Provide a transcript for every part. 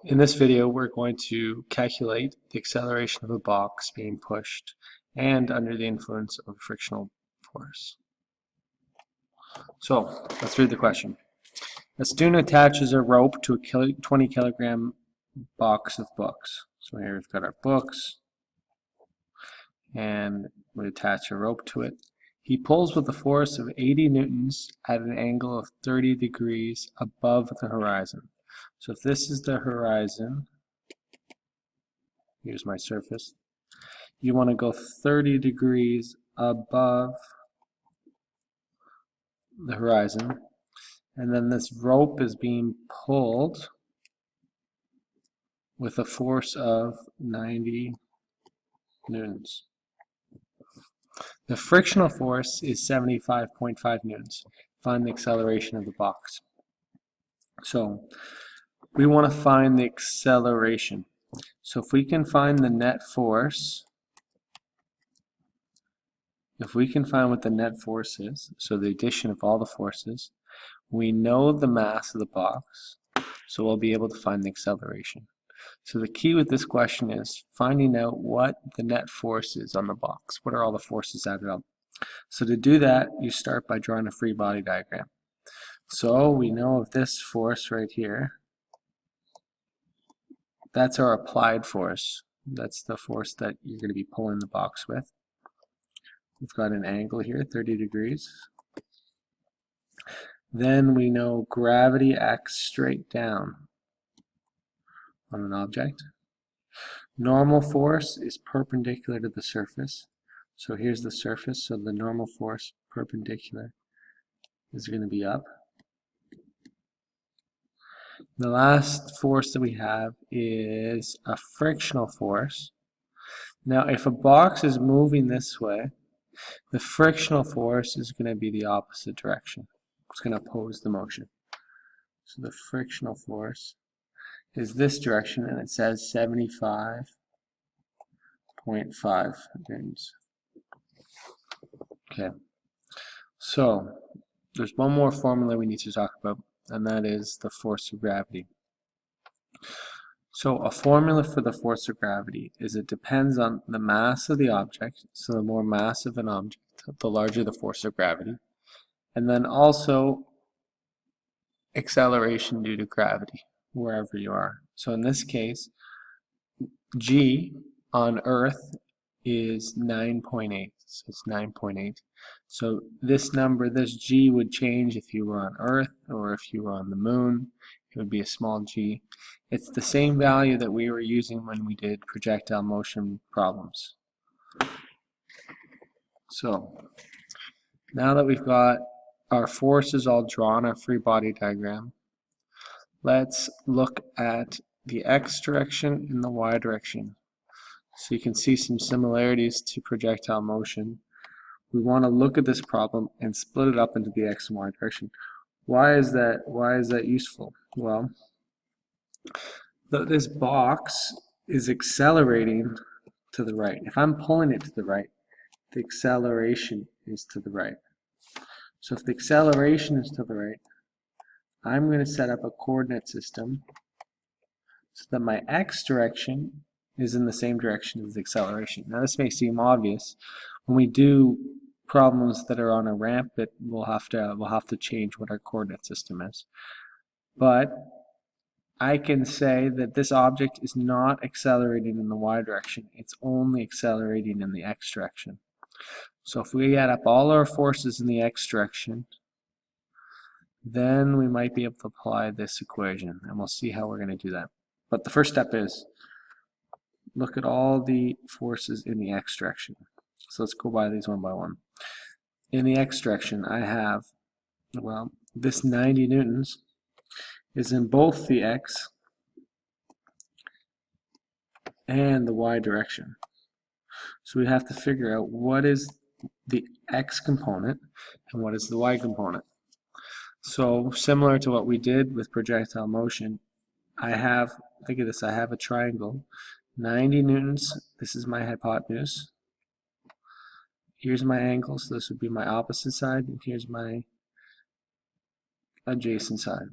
In this video, we're going to calculate the acceleration of a box being pushed and under the influence of a frictional force. So, let's read the question. A student attaches a rope to a 20 kilogram box of books. So here we've got our books, and we attach a rope to it. He pulls with a force of 80 newtons at an angle of 30 degrees above the horizon. So if this is the horizon, here's my surface, you want to go 30 degrees above the horizon, and then this rope is being pulled with a force of 90 newtons. The frictional force is 75.5 newtons. Find the acceleration of the box. So we want to find the acceleration. So if we can find the net force, if we can find what the net force is, so the addition of all the forces, we know the mass of the box, so we'll be able to find the acceleration. So the key with this question is finding out what the net force is on the box. What are all the forces added up? So to do that, you start by drawing a free body diagram. So we know of this force right here. That's our applied force. That's the force that you're going to be pulling the box with. We've got an angle here, 30 degrees. Then we know gravity acts straight down on an object. Normal force is perpendicular to the surface. So here's the surface, so the normal force perpendicular is going to be up. The last force that we have is a frictional force. Now if a box is moving this way, the frictional force is going to be the opposite direction. It's going to oppose the motion. So the frictional force is this direction, and it says 75.5 newtons. Okay, so there's one more formula we need to talk about, and that is the force of gravity. So a formula for the force of gravity is it depends on the mass of the object. So the more massive an object, the larger the force of gravity. And then also acceleration due to gravity, wherever you are. So in this case, G on Earth is 9.8. So it's 9.8. So this number, this G, would change if you were on Earth or if you were on the moon. It would be a small g. It's the same value that we were using when we did projectile motion problems. So now that we've got our forces all drawn, our free body diagram, let's look at the x direction and the y direction. So you can see some similarities to projectile motion. We want to look at this problem and split it up into the x and y direction. Why is that useful? Well, this box is accelerating to the right. If I'm pulling it to the right, the acceleration is to the right. So if the acceleration is to the right, I'm going to set up a coordinate system so that my x direction is in the same direction as the acceleration. Now this may seem obvious. When we do problems that are on a ramp, we'll have to change what our coordinate system is. But I can say that this object is not accelerating in the y direction. It's only accelerating in the x direction. So if we add up all our forces in the x direction, then we might be able to apply this equation, and we'll see how we're going to do that. But the first step is look at all the forces in the x direction. So let's go by these one by one. In the x direction, I have, well, this 90 newtons is in both the x and the y direction. So we have to figure out what is the x component and what is the y component. So similar to what we did with projectile motion, I have, think of this, I have a triangle, 90 newtons, this is my hypotenuse. Here's my angle, so this would be my opposite side, and here's my adjacent side.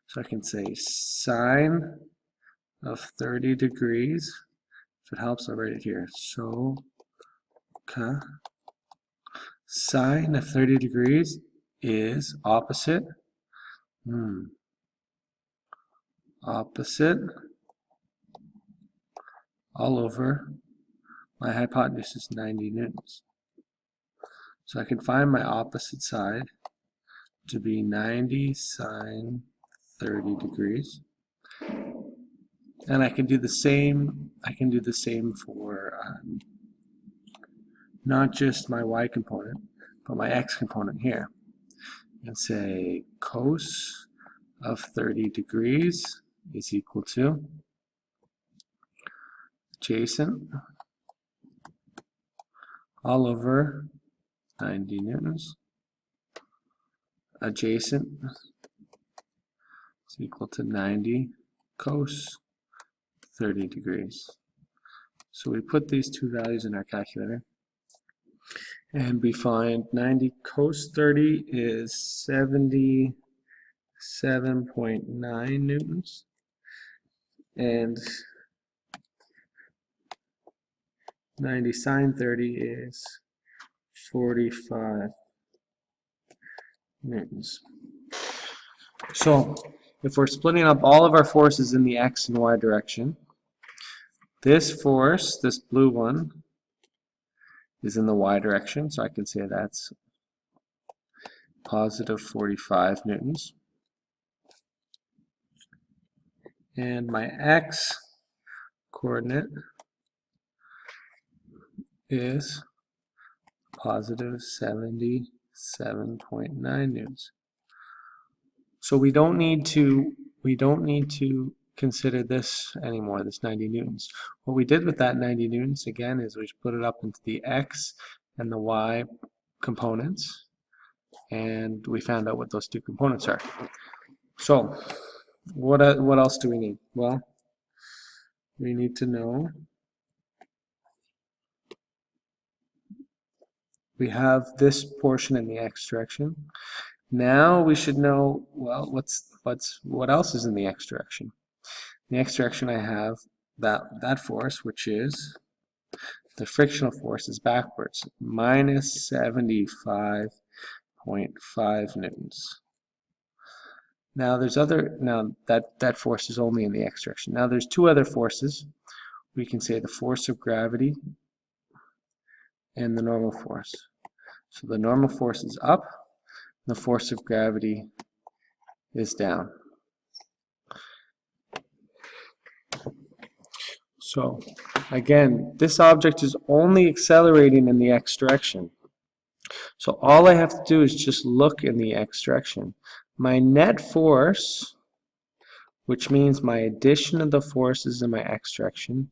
So I can say sine of 30 degrees. If it helps, I'll write it here. So sine of 30 degrees is opposite. Opposite all over. My hypotenuse is 90 newtons. So I can find my opposite side to be 90 sine 30 degrees. And I can do the same for not just my y component, but my x component here. And say cos of 30 degrees is equal to adjacent all over 90 newtons. Adjacent is equal to 90 cos 30 degrees. So we put these two values in our calculator, and we find 90 cos 30 is 77.9 newtons, and 90 sine 30 is 45 newtons. So if we're splitting up all of our forces in the x and y direction, this force, this blue one, is in the y direction, so I can say that's positive 45 newtons. And my x coordinate is positive 77.9 newtons. So we don't need to consider this anymore, this 90 newtons. What we did with that 90 newtons, again, is we put it up into the x and the y components, and we found out what those two components are. So what else do we need? Well, we need to know we have this portion in the x direction. Now we should know, well, what else is in the x direction? In the x direction I have that force, which is the frictional force, is backwards, minus 75.5 newtons. Now that force is only in the x direction. Now there's two other forces. We can say the force of gravity and the normal force. So the normal force is up, the force of gravity is down. So again, this object is only accelerating in the x direction. So all I have to do is just look in the x direction. My net force, which means my addition of the forces in my x direction,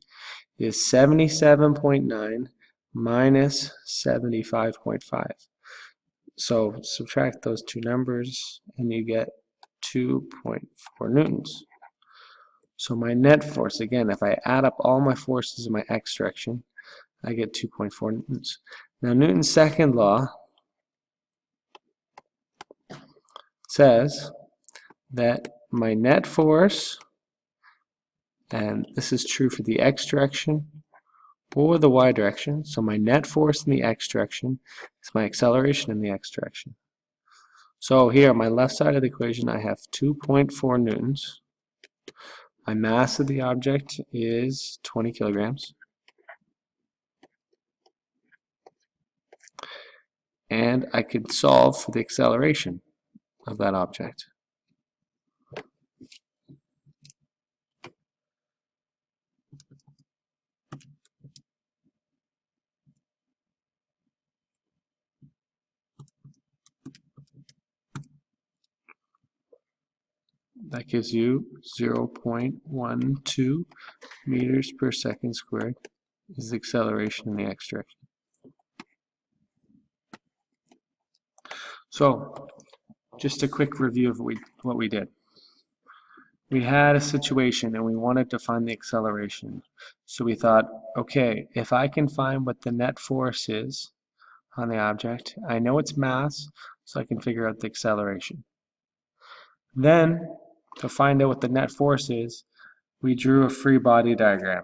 is 77.9 minus 75.5. So subtract those two numbers and you get 2.4 newtons. So my net force, again, if I add up all my forces in my x direction, I get 2.4 newtons. Now Newton's second law says that my net force, and this is true for the x direction or the y direction, so my net force in the x direction is my acceleration in the x direction. So here on my left side of the equation I have 2.4 newtons. My mass of the object is 20 kilograms. And I could solve for the acceleration of that object. That gives you 0.12 meters per second squared is the acceleration in the x direction. So, just a quick review of what we did. We had a situation and we wanted to find the acceleration. So we thought, okay, if I can find what the net force is on the object, I know its mass, so I can figure out the acceleration. Then, to find out what the net force is, we drew a free body diagram.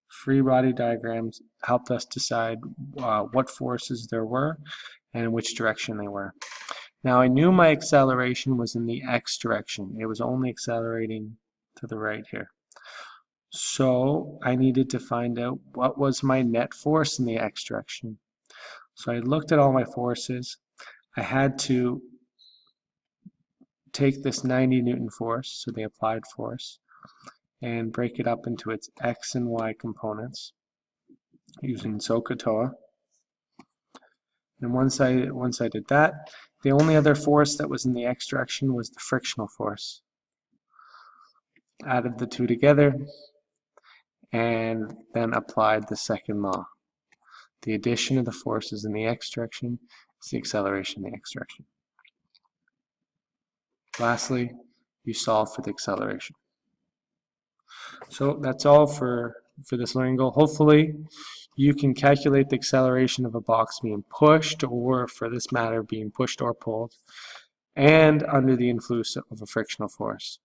Free body diagrams helped us decide what forces there were and in which direction they were. Now I knew my acceleration was in the x direction. It was only accelerating to the right here. So I needed to find out what was my net force in the x direction. So I looked at all my forces. I had to take this 90 Newton force, so the applied force, and break it up into its x and y components using SOHCAHTOA. And once I did that, the only other force that was in the x direction was the frictional force. Added the two together and then applied the second law. The addition of the forces in the x direction is the acceleration in the x direction. Lastly, you solve for the acceleration. So that's all for this learning goal. Hopefully you can calculate the acceleration of a box being pushed, or for this matter being pushed or pulled, and under the influence of a frictional force.